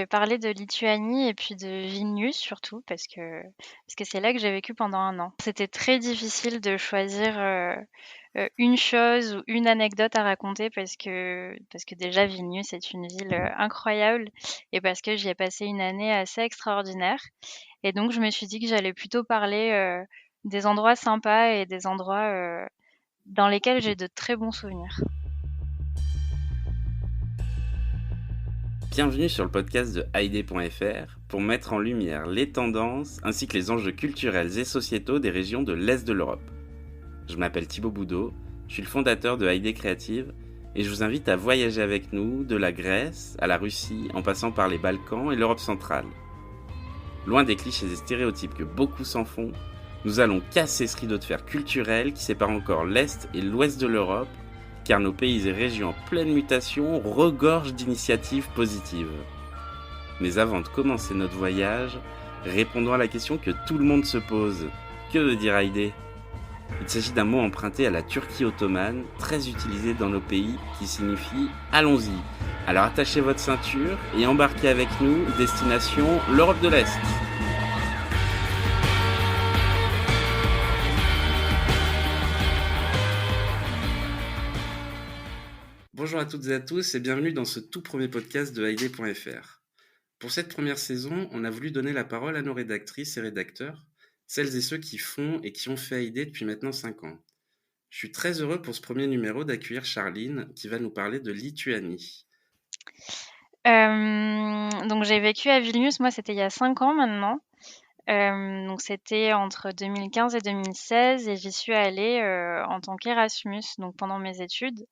vais parler de Lituanie et puis de Vilnius surtout parce que c'est là que j'ai vécu pendant 1 an. C'était très difficile de choisir, une chose ou une anecdote à raconter parce que déjà Vilnius est une ville, incroyable et parce que j'y ai passé une année assez extraordinaire et donc je me suis dit que j'allais plutôt parler, des endroits sympas et des endroits, dans lesquels j'ai de très bons souvenirs. Bienvenue sur le podcast de Haïdé.fr pour mettre en lumière les tendances ainsi que les enjeux culturels et sociétaux des régions de l'Est de l'Europe. Je m'appelle Thibaut Boudot, je suis le fondateur de Haïdé Créative et je vous invite à voyager avec nous de la Grèce à la Russie en passant par les Balkans et l'Europe centrale. Loin des clichés et stéréotypes que beaucoup s'en font, nous allons casser ce rideau de fer culturel qui sépare encore l'Est et l'Ouest de l'Europe, car nos pays et régions en pleine mutation regorgent d'initiatives positives. Mais avant de commencer notre voyage, répondons à la question que tout le monde se pose. Que veut dire Haïdé ? Il s'agit d'un mot emprunté à la Turquie ottomane, très utilisé dans nos pays, qui signifie « allons-y ». Alors attachez votre ceinture et embarquez avec nous, destination l'Europe de l'Est. Bonjour à toutes et à tous et bienvenue dans ce tout premier podcast de Haïdé.fr. Pour cette première saison, on a voulu donner la parole à nos rédactrices et rédacteurs, celles et ceux qui font et qui ont fait Haïdé depuis maintenant 5 ans. Je suis très heureux pour ce premier numéro d'accueillir Charline qui va nous parler de Lituanie. Donc j'ai vécu à Vilnius, moi c'était il y a 5 ans maintenant. Donc c'était entre 2015 et 2016 et j'y suis allée, en tant qu'Erasmus, donc pendant mes études.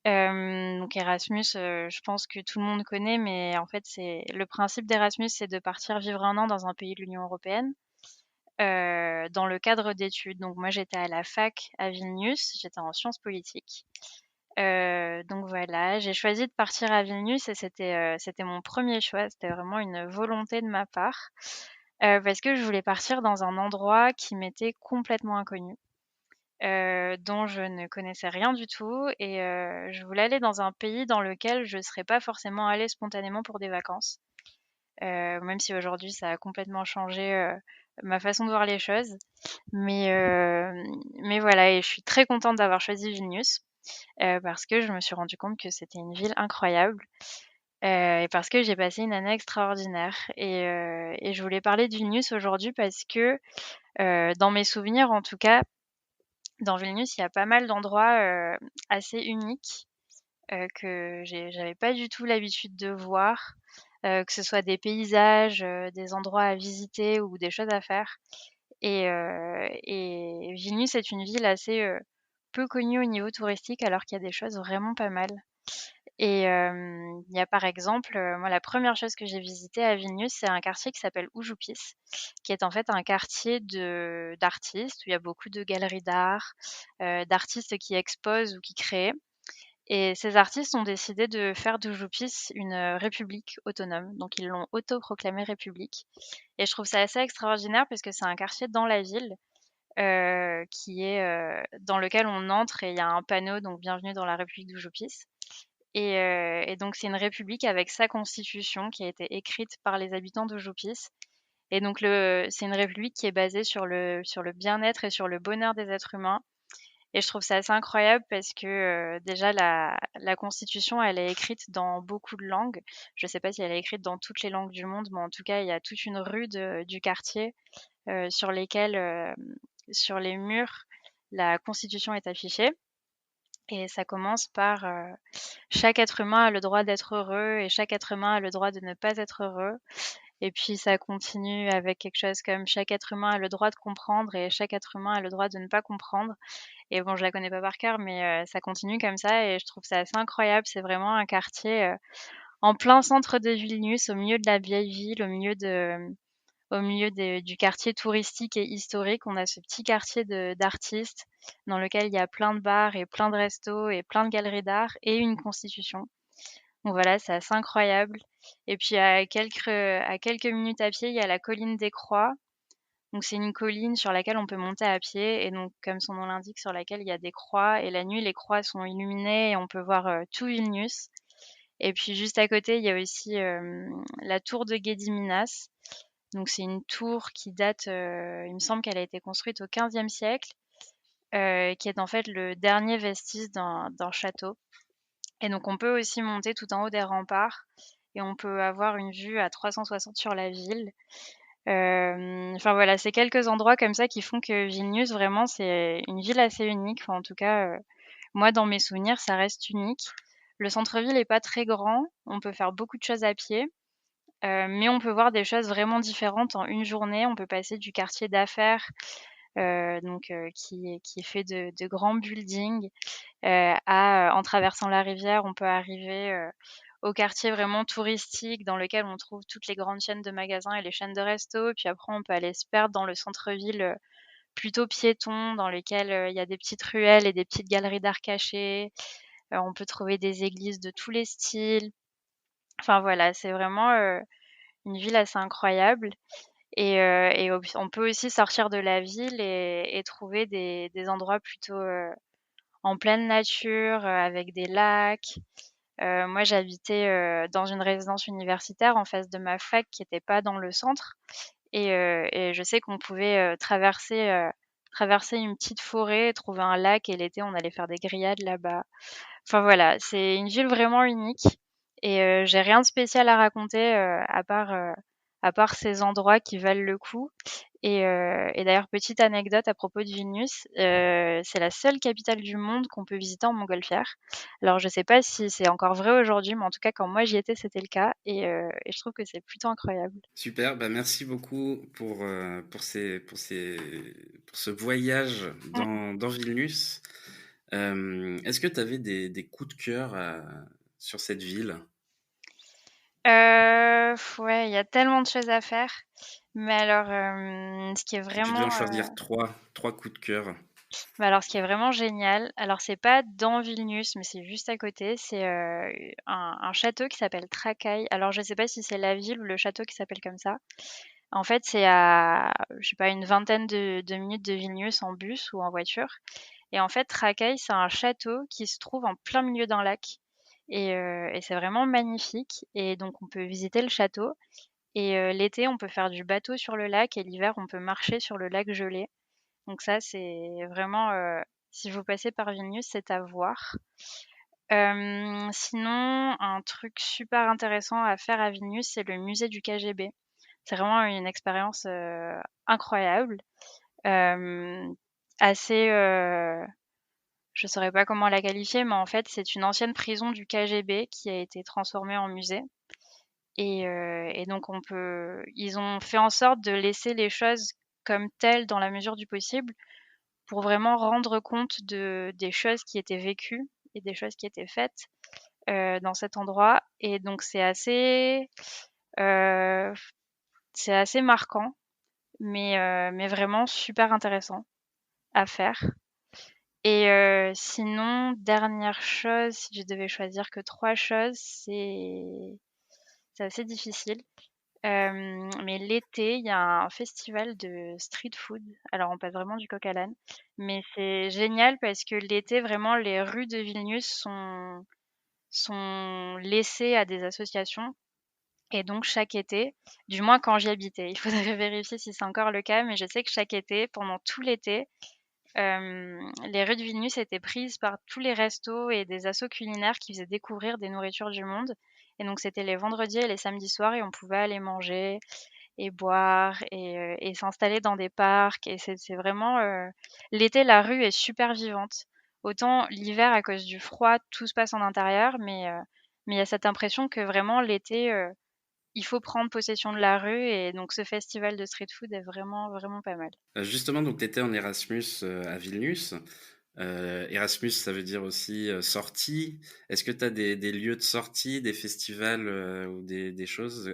Donc Erasmus, je pense que tout le monde connaît, mais en fait c'est le principe d'Erasmus, c'est de partir vivre 1 an dans un pays de l'Union européenne, dans le cadre d'études. Donc moi j'étais à la fac à Vilnius, j'étais en sciences politiques. Donc voilà, j'ai choisi de partir à Vilnius et c'était mon premier choix. C'était vraiment une volonté de ma part, parce que je voulais partir dans un endroit qui m'était complètement inconnu, dont je ne connaissais rien du tout et je voulais aller dans un pays dans lequel je serais pas forcément allée spontanément pour des vacances. Même si aujourd'hui ça a complètement changé, ma façon de voir les choses. Mais voilà et je suis très contente d'avoir choisi Vilnius. Parce que je me suis rendu compte que c'était une ville incroyable, et parce que j'ai passé une année extraordinaire et je voulais parler de Vilnius aujourd'hui parce que, dans mes souvenirs en tout cas, dans Vilnius, il y a pas mal d'endroits, assez uniques, que j'avais pas du tout l'habitude de voir, que ce soit des paysages, des endroits à visiter ou des choses à faire et Vilnius est une ville assez, peu connue au niveau touristique alors qu'il y a des choses vraiment pas mal. Et il y a par exemple, moi la première chose que j'ai visité à Vilnius, c'est un quartier qui s'appelle Užupis, qui est en fait un quartier d'artistes où il y a beaucoup de galeries d'art, d'artistes qui exposent ou qui créent et ces artistes ont décidé de faire d'Ujupis une, république autonome. Donc ils l'ont autoproclamée république et je trouve ça assez extraordinaire parce que c'est un quartier dans la ville, qui est, dans lequel on entre et il y a un panneau donc «Bienvenue dans la République d'Ujupis». Et donc c'est une république avec sa constitution qui a été écrite par les habitants de Jupis. Et donc c'est une république qui est basée sur le bien-être et sur le bonheur des êtres humains. Et je trouve ça assez incroyable parce que déjà la constitution, elle est écrite dans beaucoup de langues. Je ne sais pas si elle est écrite dans toutes les langues du monde, mais en tout cas, il y a toute une rue du quartier sur lesquelles, sur les murs, la constitution est affichée. Et ça commence par chaque être humain a le droit d'être heureux et chaque être humain a le droit de ne pas être heureux. Et puis ça continue avec quelque chose comme chaque être humain a le droit de comprendre et chaque être humain a le droit de ne pas comprendre. Et bon, je la connais pas par cœur, mais ça continue comme ça et je trouve ça assez incroyable. C'est vraiment un quartier en plein centre de Vilnius, au milieu de la vieille ville, du quartier touristique et historique. On a ce petit quartier d'artistes dans lequel il y a plein de bars et plein de restos et plein de galeries d'art et une constitution. Donc voilà, c'est assez incroyable. Et puis à quelques minutes à pied, il y a la colline des Croix. Donc c'est une colline sur laquelle on peut monter à pied et donc comme son nom l'indique, sur laquelle il y a des croix et la nuit, les croix sont illuminées et on peut voir tout Vilnius. Et puis juste à côté, il y a aussi la tour de Gediminas. Donc c'est une tour qui date, il me semble qu'elle a été construite au XVe siècle, qui est en fait le dernier vestige d'un château. Et donc on peut aussi monter tout en haut des remparts et on peut avoir une vue à 360 sur la ville. Enfin voilà, c'est quelques endroits comme ça qui font que Vilnius, vraiment, c'est une ville assez unique. Enfin, en tout cas, moi, dans mes souvenirs, ça reste unique. Le centre-ville est pas très grand, on peut faire beaucoup de choses à pied, mais on peut voir des choses vraiment différentes en une journée. On peut passer du quartier d'affaires, qui est fait de grands buildings, en traversant la rivière, on peut arriver, au quartier vraiment touristique dans lequel on trouve toutes les grandes chaînes de magasins et les chaînes de restos. Puis après, on peut aller se perdre dans le centre-ville, plutôt piéton, dans lequel, il y a des petites ruelles et des petites galeries d'art cachées. On peut trouver des églises de tous les styles. Enfin voilà, c'est vraiment, une ville assez incroyable et on peut aussi sortir de la ville et trouver des endroits plutôt, en pleine nature, avec des lacs. Moi, j'habitais, dans une résidence universitaire en face de ma fac qui était pas dans le centre et je sais qu'on pouvait, traverser une petite forêt, trouver un lac et l'été, on allait faire des grillades là-bas. Enfin voilà, c'est une ville vraiment unique et j'ai rien de spécial à raconter, à part ces endroits qui valent le coup et d'ailleurs, petite anecdote à propos de Vilnius, c'est la seule capitale du monde qu'on peut visiter en montgolfière. Alors je sais pas si c'est encore vrai aujourd'hui, mais en tout cas quand moi j'y étais, c'était le cas et je trouve que c'est plutôt incroyable. Super, bah merci beaucoup pour ce voyage Mmh. dans Vilnius. Est-ce que tu avais des coups de cœur sur cette ville? Ouais, il y a tellement de choses à faire, mais alors, ce qui est Si tu vraiment, devais en choisir trois coups de cœur. ce qui est vraiment génial, alors c'est pas dans Vilnius, mais c'est juste à côté, c'est, un château qui s'appelle Trakai. Alors je sais pas si c'est la ville ou le château qui s'appelle comme ça. En fait, c'est à, je sais pas, une vingtaine de minutes de Vilnius en bus ou en voiture et en fait, Trakai, c'est un château qui se trouve en plein milieu d'un lac et c'est vraiment magnifique et donc on peut visiter le château et l'été, on peut faire du bateau sur le lac et l'hiver, on peut marcher sur le lac gelé. Donc ça, c'est vraiment, si vous passez par Vilnius, c'est à voir. Sinon, un truc super intéressant à faire à Vilnius, c'est le musée du KGB. C'est vraiment une expérience, incroyable, hem, assez, je saurais pas comment la qualifier, mais en fait, c'est une ancienne prison du KGB qui a été transformée en musée et donc ils ont fait en sorte de laisser les choses comme telles dans la mesure du possible pour vraiment rendre compte des choses qui étaient vécues et des choses qui étaient faites, dans cet endroit et donc heu, c'est assez marquant, mais vraiment super intéressant à faire et sinon, dernière chose, si je devais choisir que 3 choses, c'est assez difficile. Mais l'été, il y a un festival de street food. Alors on passe vraiment du coq à l'âne, mais c'est génial parce que l'été, vraiment, les rues de Vilnius sont laissées à des associations et donc chaque été, du moins quand j'y habitais, il faudrait vérifier si c'est encore le cas, mais je sais que chaque été, pendant tout l'été, les rues de Vilnius étaient prises par tous les restos et des assos culinaires qui faisaient découvrir des nourritures du monde et donc c'était les vendredis et les samedis soirs et on pouvait aller manger et boire et s'installer dans des parcs et c'est vraiment, l'été, la rue est super vivante. Autant l'hiver, à cause du froid, tout se passe en intérieur, mais il y a cette impression que vraiment l'été, il faut prendre possession de la rue et donc ce festival de street food est vraiment, vraiment pas mal. Justement, donc tu étais en Erasmus à Vilnius. Erasmus, ça veut dire aussi sortie. Est-ce que tu as des lieux de sortie, des festivals ou des choses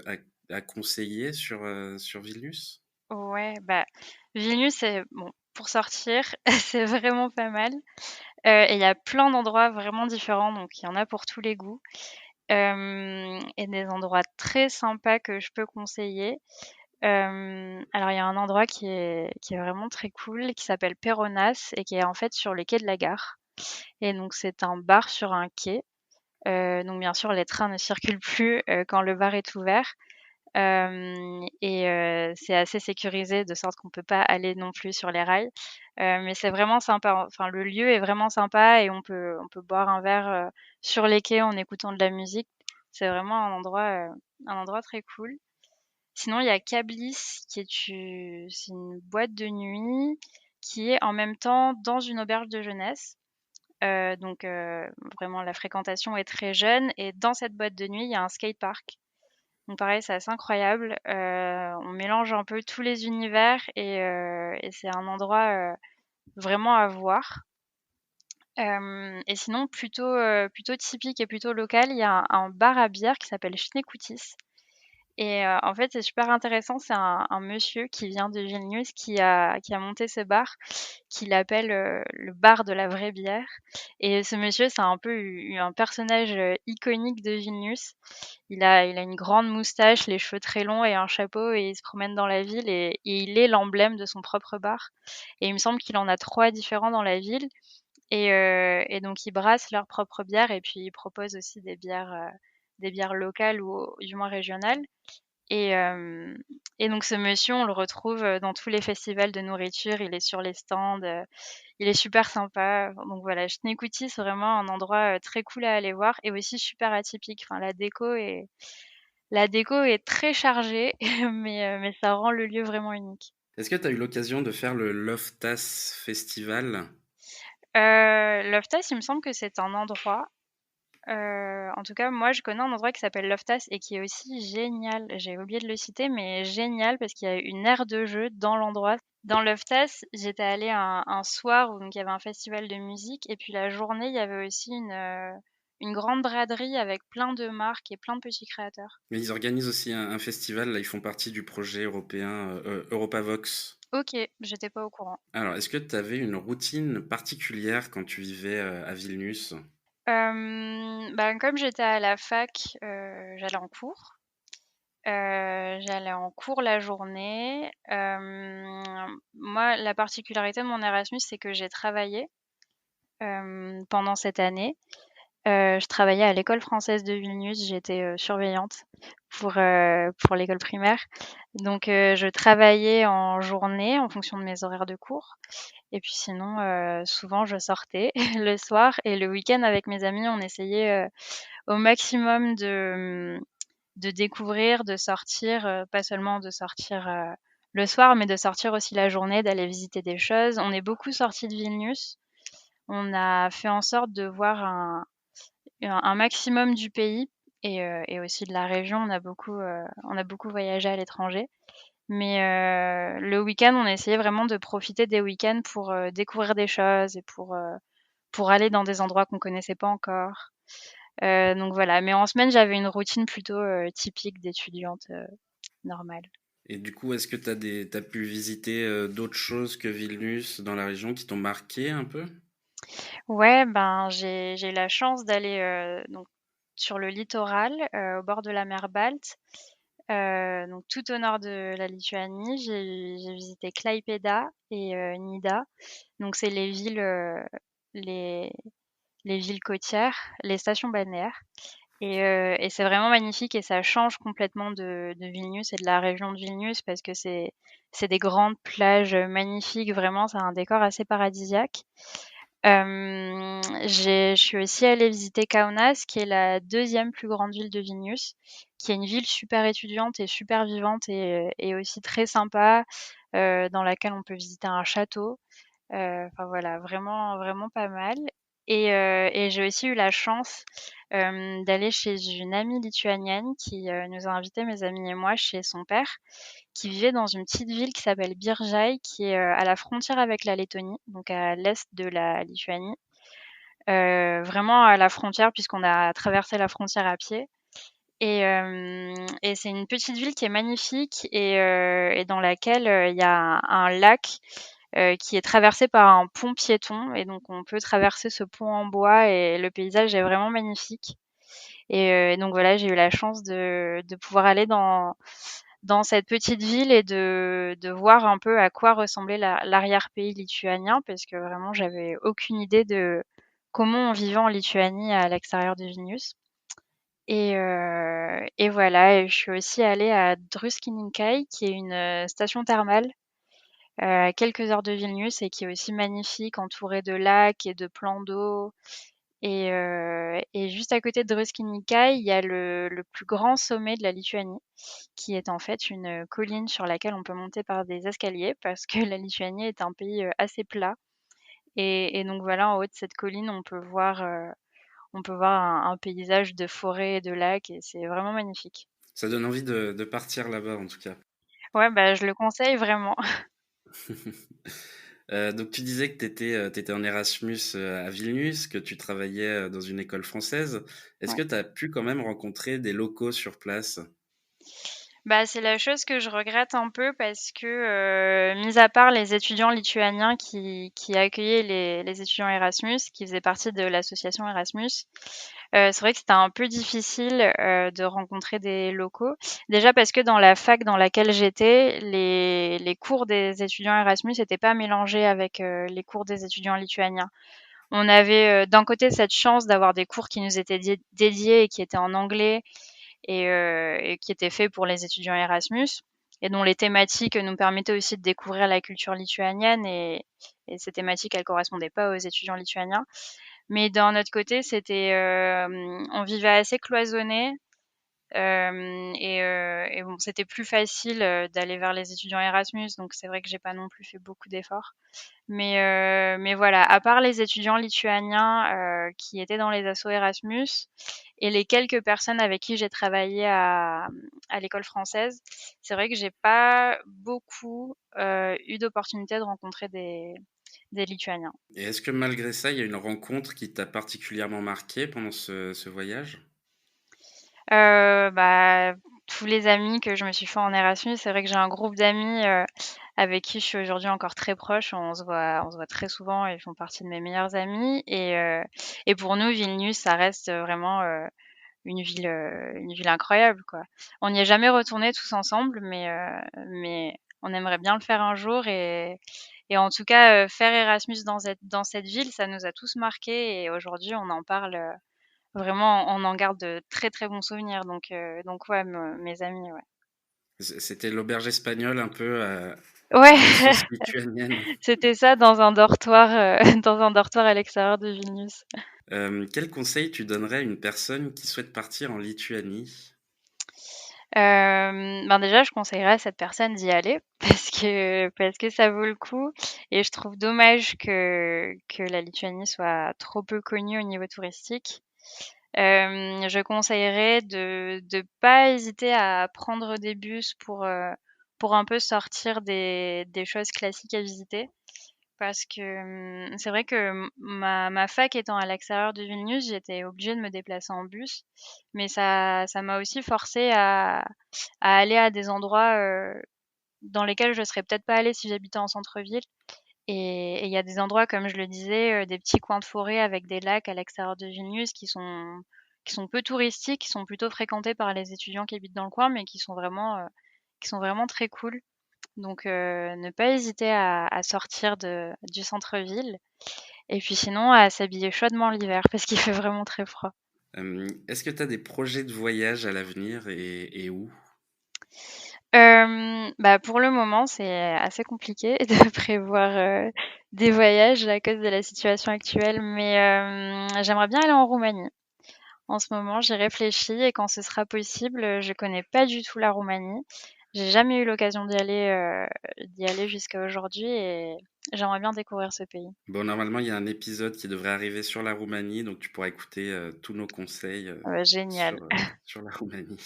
à conseiller sur Vilnius? Ouais, bah, Vilnius, c'est bon, pour sortir, c'est vraiment pas mal, et il y a plein d'endroits vraiment différents, donc il y en a pour tous les goûts, et des endroits très sympas que je peux conseiller. Alors il y a un endroit qui est vraiment très cool, qui s'appelle Peronas et qui est en fait sur les quais de la gare et donc c'est un bar sur un quai, Donc bien sûr, les trains ne circulent plus, quand le bar est ouvert. C'est assez sécurisé de sorte qu'on peut pas aller non plus sur les rails. Mais c'est vraiment sympa. Enfin, le lieu est vraiment sympa et on peut boire un verre, sur les quais en écoutant de la musique. C'est vraiment un endroit très cool. Sinon, il y a Cablis c'est une boîte de nuit qui est en même temps dans une auberge de jeunesse. Vraiment la fréquentation est très jeune et dans cette boîte de nuit, il y a un skatepark. Donc pareil, c'est assez incroyable. On mélange un peu tous les univers et c'est un endroit, vraiment à voir. Et sinon plutôt typique et plutôt local, il y a un bar à bière qui s'appelle Schneekoutis. En fait, c'est super intéressant. C'est un monsieur qui vient de Vilnius qui a monté ce bar, qu'il appelle le bar de la vraie bière. Et ce monsieur, c'est un peu un personnage iconique de Vilnius. Il a une grande moustache, les cheveux très longs et un chapeau, et il se promène dans la ville et il est l'emblème de son propre bar. Et il me semble qu'il en a trois différents dans la ville. Et donc, ils brassent leur propre bière et puis ils proposent aussi des bières locales ou du moins régionales. Et, euh, et donc ce monsieur, on le retrouve dans tous les festivals de nourriture, il est sur les stands, il est super sympa. Donc voilà, Schneekouti, c'est vraiment un endroit très cool à aller voir et aussi super atypique. Enfin, la déco est très chargée, mais ça rend le lieu vraiment unique. Est-ce que tu as eu l'occasion de faire le Loftas Festival? Loftas, il me semble que c'est un endroit. En tout cas, moi, je connais un endroit qui s'appelle Loftas et qui est aussi génial. J'ai oublié de le citer, mais génial parce qu'il y a une aire de jeu dans l'endroit. Dans Loftas, j'étais allée un soir où donc il y avait un festival de musique et puis la journée, il y avait aussi une grande braderie avec plein de marques et plein de petits créateurs. Mais ils organisent aussi un festival, là, ils font partie du projet européen Europavox. Ok, j'étais pas au courant. Alors, est-ce que tu avais une routine particulière quand tu vivais à Vilnius? Comme j'étais à la fac, j'allais en cours. J'allais en cours la journée. Moi, la particularité de mon Erasmus, c'est que j'ai travaillé, pendant cette année. Je travaillais à l'école française de Vilnius, j'étais, surveillante pour l'école primaire. Donc je travaillais en journée en fonction de mes horaires de cours et puis sinon, souvent je sortais le soir et le week-end avec mes amis, on essayait, au maximum de découvrir, de sortir, pas seulement de sortir, le soir, mais de sortir aussi la journée, d'aller visiter des choses. On est beaucoup sortis de Vilnius. On a fait en sorte de voir un maximum du pays et aussi de la région. On a beaucoup voyagé à l'étranger. Mais le week-end, on a essayé vraiment de profiter des week-ends pour découvrir des choses et pour aller dans des endroits qu'on connaissait pas encore. Donc voilà, mais en semaine, j'avais une routine plutôt typique d'étudiante normale. Et du coup, est-ce que t'as pu visiter d'autres choses que Vilnius dans la région qui t'ont marqué un peu? Ouais, ben j'ai eu la chance d'aller donc sur le littoral, au bord de la mer Balte, donc tout au nord de la Lituanie. J'ai visité Klaipėda et Nida. Donc c'est les les villes côtières, les stations balnéaires. Et c'est vraiment magnifique et ça change complètement de Vilnius et de la région de Vilnius parce que c'est des grandes plages magnifiques, vraiment, c'est un décor assez paradisiaque. Je suis aussi allée visiter Kaunas, qui est la deuxième plus grande ville de Vilnius, qui est une ville super étudiante et super vivante et aussi très sympa, dans laquelle on peut visiter un château. Enfin voilà, vraiment, vraiment pas mal. Et j'ai aussi eu la chance d'aller chez une amie lituanienne qui nous a invités, mes amis et moi, chez son père, qui vivait dans une petite ville qui s'appelle Biržai, qui est à la frontière avec la Lettonie, donc à l'est de la Lituanie. Vraiment à la frontière, puisqu'on a traversé la frontière à pied. Et c'est une petite ville qui est magnifique et dans laquelle il y a un lac qui est traversé par un pont piéton. Et donc, on peut traverser ce pont en bois et le paysage est vraiment magnifique. Et donc, voilà, j'ai eu la chance de pouvoir aller dans cette petite ville et de voir un peu à quoi ressemblait l'arrière-pays lituanien parce que vraiment, j'avais aucune idée comment on vivait en Lituanie à l'extérieur de Vilnius. Et voilà, et je suis aussi allée à Druskininkai, qui est une station thermale à quelques heures de Vilnius et qui est aussi magnifique, entourée de lacs et de plans d'eau. Et juste à côté de Druskininkai, il y a le plus grand sommet de la Lituanie, qui est en fait une colline sur laquelle on peut monter par des escaliers parce que la Lituanie est un pays assez plat. Et donc voilà, en haut de cette colline, on peut voir un paysage de forêt et de lacs et c'est vraiment magnifique. Ça donne envie de partir là-bas en tout cas. Ouais, bah, je le conseille vraiment. Donc tu disais que tu étais en Erasmus à Vilnius, que tu travaillais dans une école française. Est-ce Ouais. que tu as pu quand même rencontrer des locaux sur place? Bah, c'est la chose que je regrette un peu parce que, mis à part les étudiants lituaniens qui accueillaient les étudiants Erasmus, qui faisaient partie de l'association Erasmus, c'est vrai que c'était un peu difficile, de rencontrer des locaux. Déjà parce que dans la fac dans laquelle j'étais, les cours des étudiants Erasmus étaient pas mélangés avec, les cours des étudiants lituaniens. On avait, d'un côté cette chance d'avoir des cours qui nous étaient dédiés et qui étaient en anglais et qui était fait pour les étudiants Erasmus et dont les thématiques nous permettaient aussi de découvrir la culture lituanienne et ces thématiques, elles correspondaient pas aux étudiants lituaniens. Mais d'un autre côté, on vivait assez cloisonné et bon, c'était plus facile d'aller vers les étudiants Erasmus, donc c'est vrai que j'ai pas non plus fait beaucoup d'efforts. Mais voilà, à part les étudiants lituaniens qui étaient dans les assos Erasmus et les quelques personnes avec qui j'ai travaillé à l'école française, c'est vrai que j'ai pas beaucoup eu d'opportunité de rencontrer des Lituaniens. Et est-ce que malgré ça, il y a une rencontre qui t'a particulièrement marqué pendant ce voyage? Bah, tous les amis que je me suis fait en Erasmus, c'est vrai que j'ai un groupe d'amis avec qui je suis aujourd'hui encore très proche. On se voit très souvent et ils font partie de mes meilleurs amis. Et pour nous, Vilnius, ça reste vraiment une ville incroyable, quoi. On n'y est jamais retourné tous ensemble, mais on aimerait bien le faire un jour. Et en tout cas, faire Erasmus dans cette ville, ça nous a tous marqués. Et aujourd'hui, on en parle vraiment, on en garde de très très bons souvenirs. Donc ouais, mes amis, ouais. C'était l'auberge espagnole un peu Ouais, à la sauce lituanienne. c'était ça dans un dortoir à l'extérieur de Vilnius. Quel conseil tu donnerais à une personne qui souhaite partir en Lituanie? Ben, déjà, je conseillerais à cette personne d'y aller parce que ça vaut le coup et je trouve dommage que la Lituanie soit trop peu connue au niveau touristique. Je conseillerais de pas hésiter à prendre des bus pour un peu sortir des choses classiques à visiter. Parce que, c'est vrai que ma fac étant à l'extérieur de Vilnius, j'étais obligée de me déplacer en bus, mais ça m'a aussi forcée à aller à des endroits, dans lesquels je serais peut-être pas allée si j'habitais en centre-ville et il y a des endroits, comme je le disais, des petits coins de forêt avec des lacs à l'extérieur de Vilnius qui sont peu touristiques, qui sont plutôt fréquentés par les étudiants qui habitent dans le coin, mais qui sont vraiment très cool. Donc ne pas hésiter à sortir du centre-ville et puis sinon à s'habiller chaudement l'hiver parce qu'il fait vraiment très froid. Est-ce que tu as des projets de voyage à l'avenir et où? Bah, pour le moment, c'est assez compliqué de prévoir, des voyages à cause de la situation actuelle, mais j'aimerais bien aller en Roumanie. En ce moment, j'y réfléchis et quand ce sera possible, je connais pas du tout la Roumanie. J'ai jamais eu l'occasion d'y aller jusqu'à aujourd'hui et j'aimerais bien découvrir ce pays. Bon, normalement, il y a un épisode qui devrait arriver sur la Roumanie, donc tu pourras écouter tous nos conseils Génial. sur la Roumanie.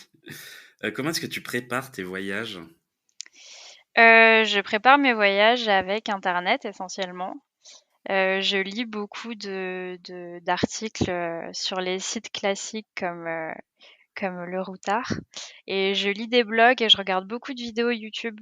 Comment est-ce que tu prépares tes voyages? Je prépare mes voyages avec internet essentiellement. Je lis beaucoup d'articles, sur les sites classiques comme Le Routard et je lis des blogs et je regarde beaucoup de vidéos YouTube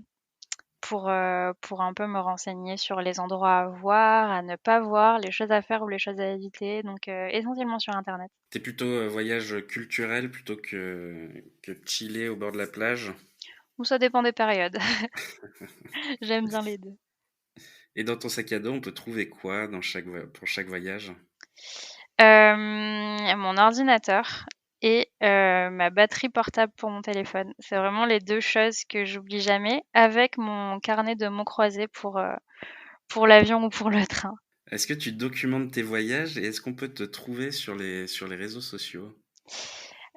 pour un peu me renseigner sur les endroits à voir, à ne pas voir, les choses à faire ou les choses à éviter, donc essentiellement sur internet. T'es plutôt voyage culturel plutôt que chiller au bord de la plage? Ou ça dépend des périodes. J'aime bien les 2. Et dans ton sac à dos, on peut trouver quoi pour chaque voyage? Mon ordinateur et ma batterie portable pour mon téléphone. C'est vraiment les 2 choses que j'oublie jamais, avec mon carnet de mots croisés pour l'avion ou pour le train. Est-ce que tu documentes tes voyages et est-ce qu'on peut te trouver sur les réseaux sociaux?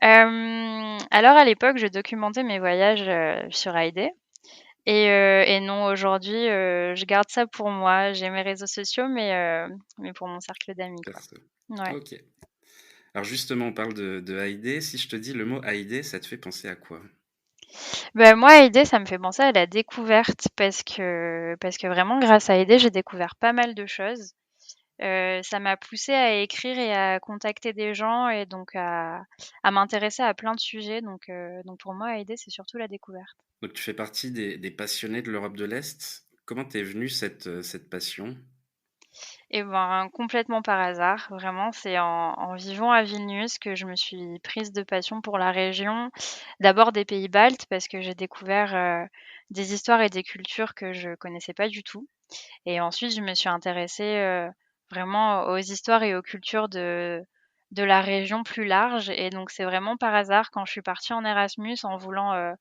Alors à l'époque, je documentais mes voyages, sur Haïdé et non, aujourd'hui, je garde ça pour moi. J'ai mes réseaux sociaux, mais pour mon cercle d'amis, quoi. Perso. Ouais. OK. Alors justement, on parle de Haïdé. Si je te dis le mot Haïdé, ça te fait penser à quoi? Bah, moi, Haïdé, ça me fait penser à la découverte parce que vraiment grâce à Haïdé, j'ai découvert pas mal de choses. Ça m'a poussée à écrire et à contacter des gens et donc à m'intéresser à plein de sujets donc pour moi, Haïdé, c'est surtout la découverte. Donc tu fais partie des passionnés de l'Europe de l'Est. Comment t'es venue cette passion? Et ben, complètement par hasard, vraiment, c'est en vivant à Vilnius que je me suis prise de passion pour la région. D'abord des pays baltes parce que j'ai découvert, des histoires et des cultures que je connaissais pas du tout et ensuite je me suis intéressée, vraiment aux histoires et aux cultures de la région plus large et donc c'est vraiment par hasard quand je suis partie en Erasmus en voulant,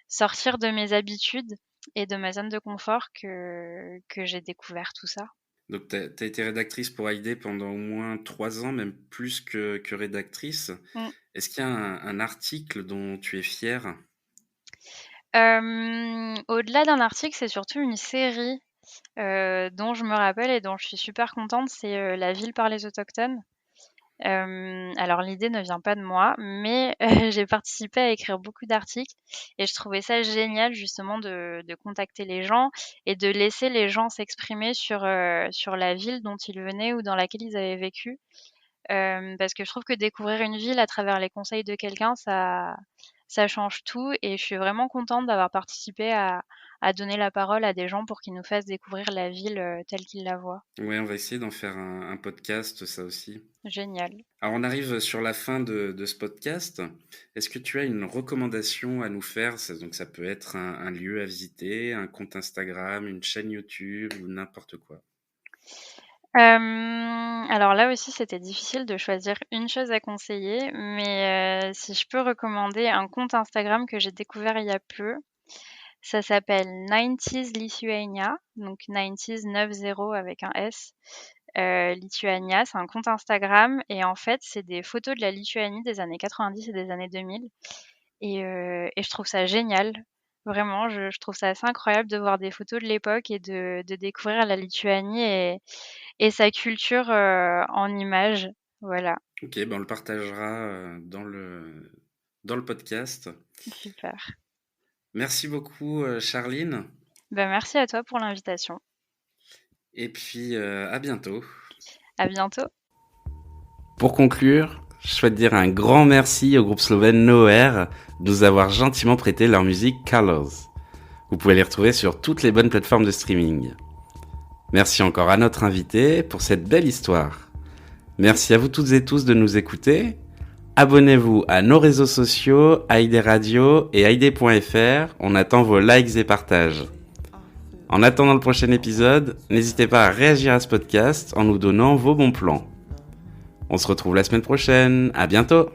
sortir de mes habitudes et de ma zone de confort que j'ai découvert tout ça. Donc tu as été rédactrice pour Haïdé pendant au moins 3 ans, même plus que rédactrice. Mmh. Est-ce qu'il y a un article dont tu es fière? Au-delà d'un article, c'est surtout une série, dont je me rappelle et dont je suis super contente, c'est, La ville par les autochtones. Alors l'idée ne vient pas de moi, mais j'ai participé à écrire beaucoup d'articles et je trouvais ça génial justement de contacter les gens et de laisser les gens s'exprimer sur la ville dont ils venaient ou dans laquelle ils avaient vécu. Parce que je trouve que découvrir une ville à travers les conseils de quelqu'un, ça change tout et je suis vraiment contente d'avoir participé à donner la parole à des gens pour qu'ils nous fassent découvrir la ville, telle qu'ils la voient. Ouais, on va essayer d'en faire un podcast, ça aussi. Génial. Alors on arrive sur la fin de ce podcast. Est-ce que tu as une recommandation à nous faire? Donc ça peut être un lieu à visiter, un compte Instagram, une chaîne YouTube ou n'importe quoi. Alors là aussi, c'était difficile de choisir une chose à conseiller, mais si je peux recommander un compte Instagram que j'ai découvert il y a peu, ça s'appelle 90s Lithuania, donc 90s 90 avec un S. Lituania, c'est un compte Instagram et en fait, c'est des photos de la Lituanie des années 90 et des années 2000 et je trouve ça génial. Vraiment, je trouve ça assez incroyable de voir des photos de l'époque et de découvrir la Lituanie et sa culture, en images. Voilà, Ok, ben on le partagera dans le podcast. super. Merci beaucoup, Charline. Ben merci à toi pour l'invitation. Et puis à bientôt. À bientôt. Pour conclure, je souhaite dire un grand merci au groupe slovène Nowhere de nous avoir gentiment prêté leur musique Colors. Vous pouvez les retrouver sur toutes les bonnes plateformes de streaming. Merci encore à notre invité pour cette belle histoire. Merci à vous toutes et tous de nous écouter. Abonnez-vous à nos réseaux sociaux, Haïdé Radio et Haïdé.fr. On attend vos likes et partages. En attendant le prochain épisode, n'hésitez pas à réagir à ce podcast en nous donnant vos bons plans. On se retrouve la semaine prochaine. À bientôt!